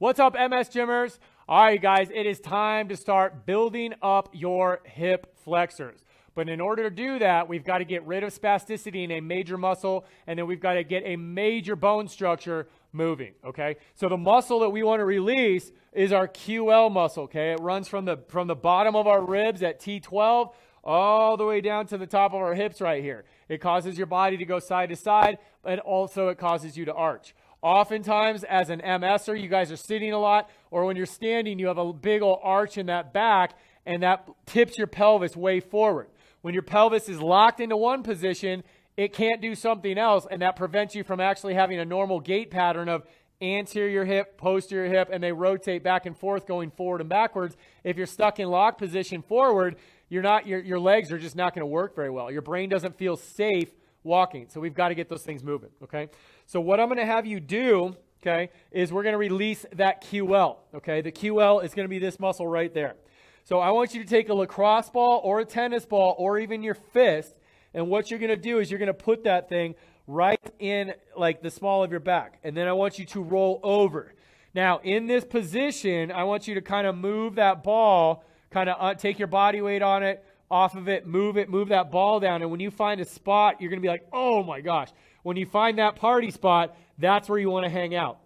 What's up, MS Gymmers? All right, guys, it is time to start building up your hip flexors. But in order to do that, we've got to get rid of spasticity in a major muscle, and then we've got to get a major bone structure moving, okay? So the muscle that we want to release is our QL muscle, okay? It runs from the bottom of our ribs at T12 all the way down to the top of our hips right here. It causes your body to go side to side, but also it causes you to arch. Oftentimes, as an MSer, you guys are sitting a lot, or when you're standing, you have a big old arch in that back, and that tips your pelvis way forward. When your pelvis is locked into one position, it can't do something else, and that prevents you from actually having a normal gait pattern of anterior hip, posterior hip, and they rotate back and forth going forward and backwards. If you're stuck in lock position forward, your legs are just not going to work very well. Your brain doesn't feel safe walking. So we've got to get those things moving, okay? So what I'm going to have you do, okay, is we're going to release that QL, okay? The QL is going to be this muscle right there. So I want you to take a lacrosse ball or a tennis ball or even your fist, and what you're going to do is you're going to put that thing right in like the small of your back, and then I want you to roll over. Now, in this position, I want you to kind of move that ball, kind of take your body weight on it, off of it, move that ball down. And when you find a spot, you're going to be like, oh my gosh. When you find that party spot, that's where you want to hang out.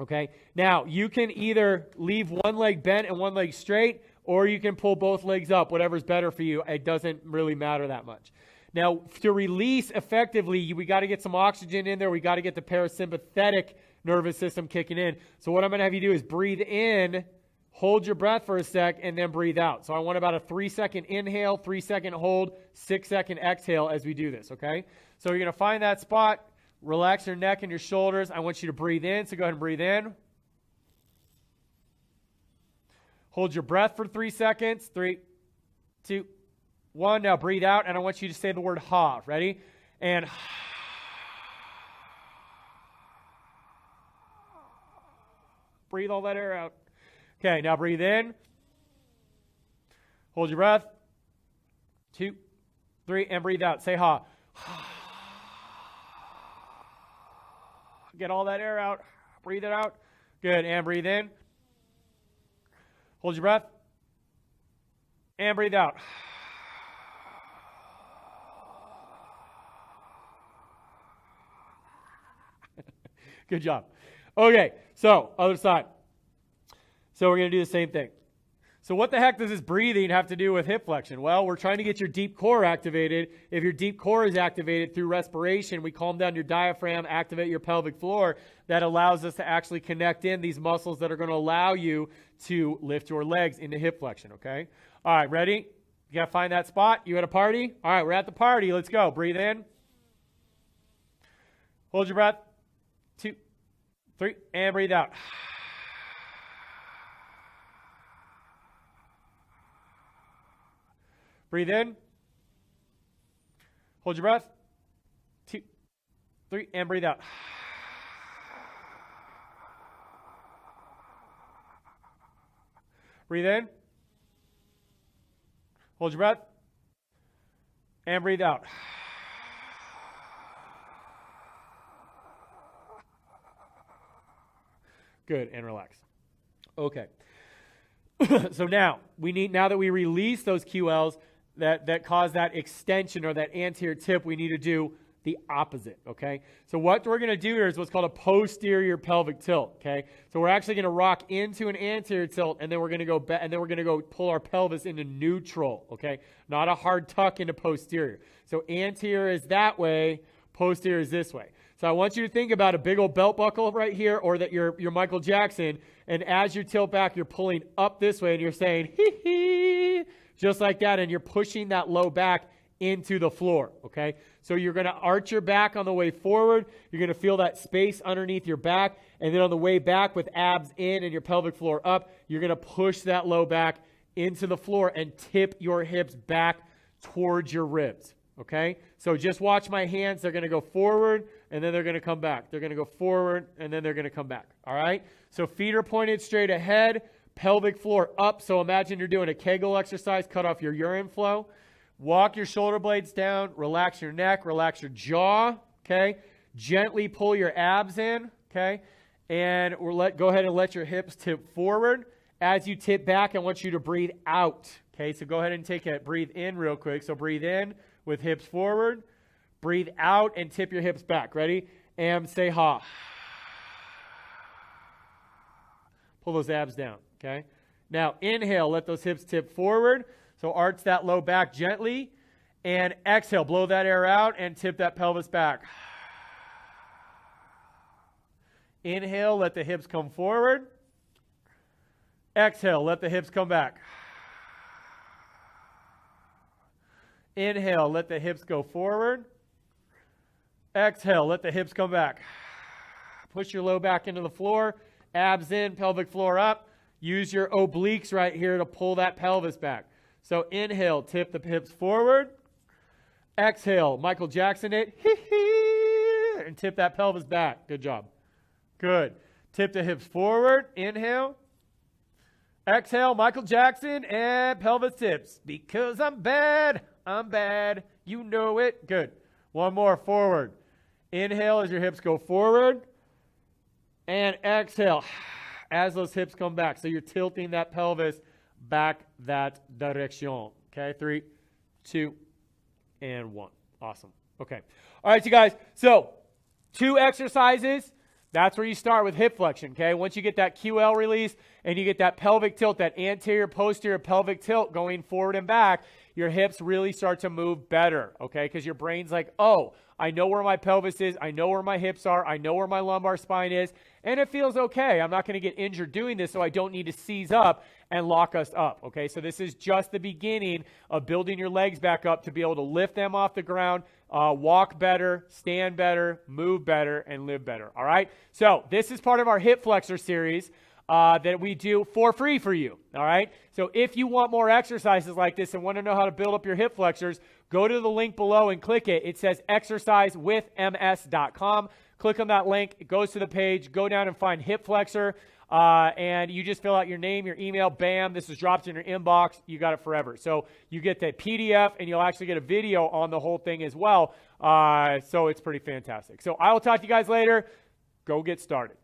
Okay. Now, you can either leave one leg bent and one leg straight, or you can pull both legs up, whatever's better for you. It doesn't really matter that much. Now, to release effectively, we got to get some oxygen in there. We got to get the parasympathetic nervous system kicking in. So what I'm going to have you do is breathe in, hold your breath for a sec, and then breathe out. So I want about a 3-second inhale, 3-second hold, 6-second exhale as we do this, okay? So you're going to find that spot, relax your neck and your shoulders. I want you to breathe in, so go ahead and breathe in. Hold your breath for 3 seconds. 3, 2, 1. Now breathe out, and I want you to say the word ha. Ready? And breathe all that air out. Okay, now breathe in. Hold your breath. 2, 3, and breathe out. Say ha. Get all that air out. Breathe it out. Good, and breathe in. Hold your breath. And breathe out. Good job. Okay, so other side. So we're going to do the same thing. So what the heck does this breathing have to do with hip flexion? Well, we're trying to get your deep core activated. If your deep core is activated through respiration, we calm down your diaphragm, activate your pelvic floor. That allows us to actually connect in these muscles that are going to allow you to lift your legs into hip flexion, okay? All right, ready? You got to find that spot. You at a party? All right, we're at the party. Let's go. Breathe in. Hold your breath. 2, 3, and breathe out. Breathe in. Hold your breath. 2, 3, and breathe out. Breathe in. Hold your breath. And breathe out. Good, and relax. Okay. So now that we release those QLs that cause that extension or that anterior tip, we need to do the opposite, okay? So what we're going to do here is what's called a posterior pelvic tilt, okay? So we're actually going to rock into an anterior tilt, and then we're going to go back, and then we're going to go pull our pelvis into neutral, okay? Not a hard tuck into posterior. So anterior is that way, posterior is this way. So I want you to think about a big old belt buckle right here, or that you're Michael Jackson, and as you tilt back, you're pulling up this way, and you're saying, hee hee, just like that, and you're pushing that low back into the floor, okay? So you're going to arch your back on the way forward. You're going to feel that space underneath your back, and then on the way back with abs in and your pelvic floor up, you're going to push that low back into the floor and tip your hips back towards your ribs, okay? So just watch my hands. They're going to go forward, and then they're going to come back. They're going to go forward, and then they're going to come back, all right? So feet are pointed straight ahead, pelvic floor up. So imagine you're doing a Kegel exercise, cut off your urine flow. Walk your shoulder blades down, relax your neck, relax your jaw, okay? Gently pull your abs in, okay? And go ahead and let your hips tip forward. As you tip back, I want you to breathe out. Okay, so go ahead and breathe in real quick. So breathe in with hips forward. Breathe out and tip your hips back. Ready? And say ha. Pull those abs down, okay? Now inhale, let those hips tip forward. So arch that low back gently. And exhale, blow that air out and tip that pelvis back. Inhale, let the hips come forward. Exhale, let the hips come back. Inhale, let the hips go forward. Exhale, let the hips come back. Push your low back into the floor. Abs in, pelvic floor up. Use your obliques right here to pull that pelvis back. So inhale, tip the hips forward. Exhale, Michael Jackson it. And tip that pelvis back. Good job. Good. Tip the hips forward. Inhale. Exhale, Michael Jackson and pelvis tips. Because I'm bad. I'm bad. You know it. Good. One more, forward. Inhale as your hips go forward. And exhale as those hips come back. So you're tilting that pelvis back that direction. Okay, 3, 2, and 1. Awesome. Okay. All right, you guys. So 2 exercises. That's where you start with hip flexion, okay? Once you get that QL release and you get that pelvic tilt, that anterior, posterior pelvic tilt going forward and back, your hips really start to move better, okay? Because your brain's like, oh, I know where my pelvis is. I know where my hips are. I know where my lumbar spine is. And it feels okay. I'm not going to get injured doing this, so I don't need to seize up and lock us up, okay? So this is just the beginning of building your legs back up to be able to lift them off the ground, walk better, stand better, move better, and live better, all right? So this is part of our hip flexor series that we do for free for you, all right? So if you want more exercises like this and want to know how to build up your hip flexors, go to the link below and click it. It says exercisewithms.com. Click on that link. It goes to the page. Go down and find hip flexor. And you just fill out your name, your email, bam, this is dropped in your inbox. You got it forever. So you get the PDF, and you'll actually get a video on the whole thing as well. So it's pretty fantastic. So I will talk to you guys later. Go get started.